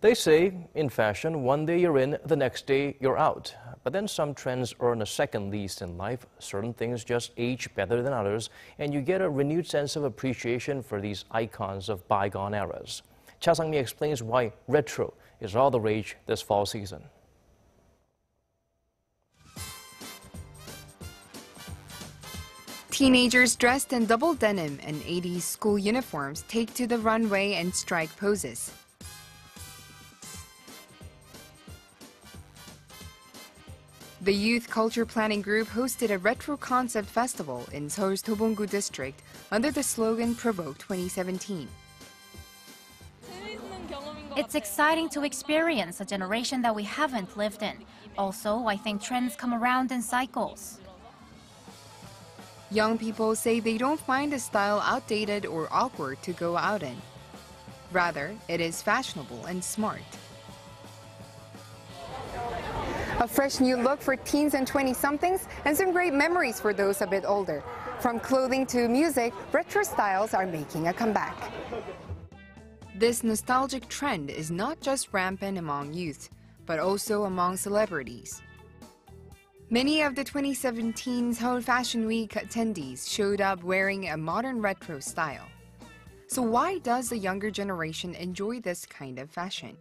They say, in fashion, one day you're in, the next day you're out. But then some trends earn a second lease in life. Certain things just age better than others, and you get a renewed sense of appreciation for these icons of bygone eras. Cha Sang-mi explains why retro is all the rage this fall season. Teenagers dressed in double denim and 80s school uniforms take to the runway and strike poses. The Youth Culture Planning Group hosted a retro concept festival in Seoul's Dobong-gu district under the slogan Provoke 2017. It's exciting to experience a generation that we haven't lived in. Also, I think trends come around in cycles. Young people say they don't find the style outdated or awkward to go out in. Rather, it is fashionable and smart. A fresh new look for teens and 20-somethings, and some great memories for those a bit older. From clothing to music, retro styles are making a comeback. This nostalgic trend is not just rampant among youth, but also among celebrities. Many of the 2017 Seoul Fashion Week attendees showed up wearing a modern retro style. So why does the younger generation enjoy this kind of fashion?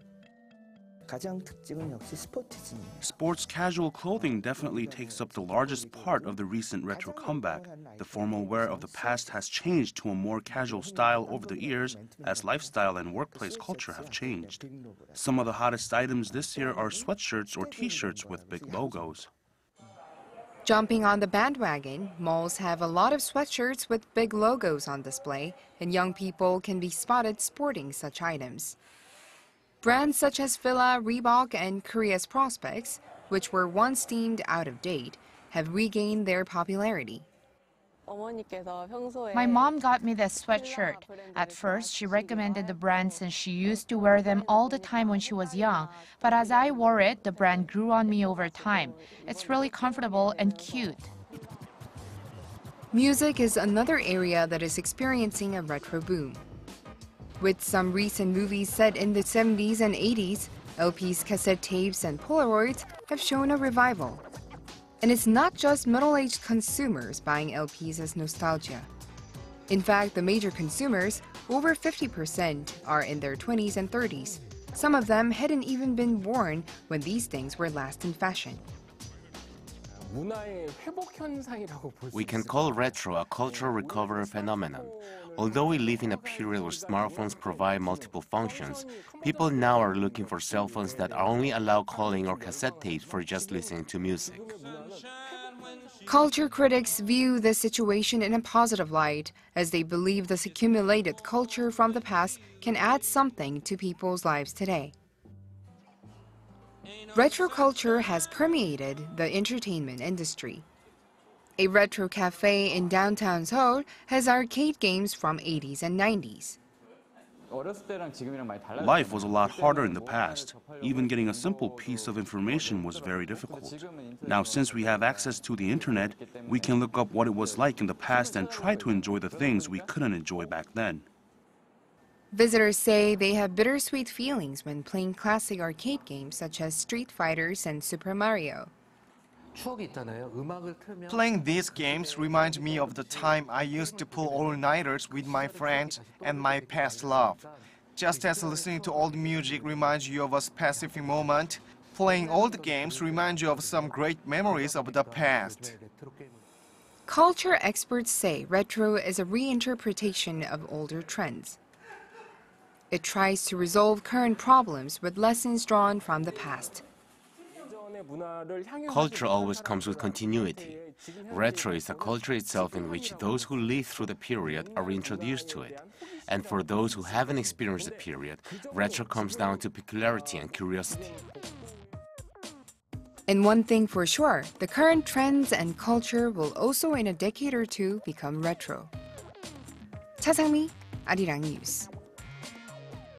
Sports casual clothing definitely takes up the largest part of the recent retro comeback. The formal wear of the past has changed to a more casual style over the years as lifestyle and workplace culture have changed. Some of the hottest items this year are sweatshirts or t-shirts with big logos. Jumping on the bandwagon, malls have a lot of sweatshirts with big logos on display, and young people can be spotted sporting such items. Brands such as Fila, Reebok, and Korea's Prospects, which were once deemed out of date, have regained their popularity. My mom got me this sweatshirt. At first, she recommended the brand since she used to wear them all the time when she was young. But as I wore it, the brand grew on me over time. It's really comfortable and cute. Music is another area that is experiencing a retro boom. With some recent movies set in the 70s and 80s, LPs, cassette tapes, and Polaroids have shown a revival. And it's not just middle-aged consumers buying LPs as nostalgia. In fact, the major consumers, over 50%, are in their 20s and 30s. Some of them hadn't even been born when these things were last in fashion. We can call retro a cultural recovery phenomenon. Although we live in a period where smartphones provide multiple functions, people now are looking for cell phones that only allow calling or cassette tapes for just listening to music. Culture critics view this situation in a positive light, as they believe this accumulated culture from the past can add something to people's lives today. Retro culture has permeated the entertainment industry. A retro cafe in downtown Seoul has arcade games from 80s and 90s. Life was a lot harder in the past. Even getting a simple piece of information was very difficult. Now, since we have access to the internet, we can look up what it was like in the past and try to enjoy the things we couldn't enjoy back then. Visitors say they have bittersweet feelings when playing classic arcade games such as Street Fighters and Super Mario. Playing these games reminds me of the time I used to pull all-nighters with my friends and my past love. Just as listening to old music reminds you of a specific moment, playing old games reminds you of some great memories of the past. Culture experts say retro is a reinterpretation of older trends. It tries to resolve current problems with lessons drawn from the past. Culture always comes with continuity. Retro is a culture itself in which those who live through the period are introduced to it. And for those who haven't experienced the period, retro comes down to peculiarity and curiosity. And one thing for sure, the current trends and culture will also in a decade or two become retro. Cha Sang-mi, Arirang News.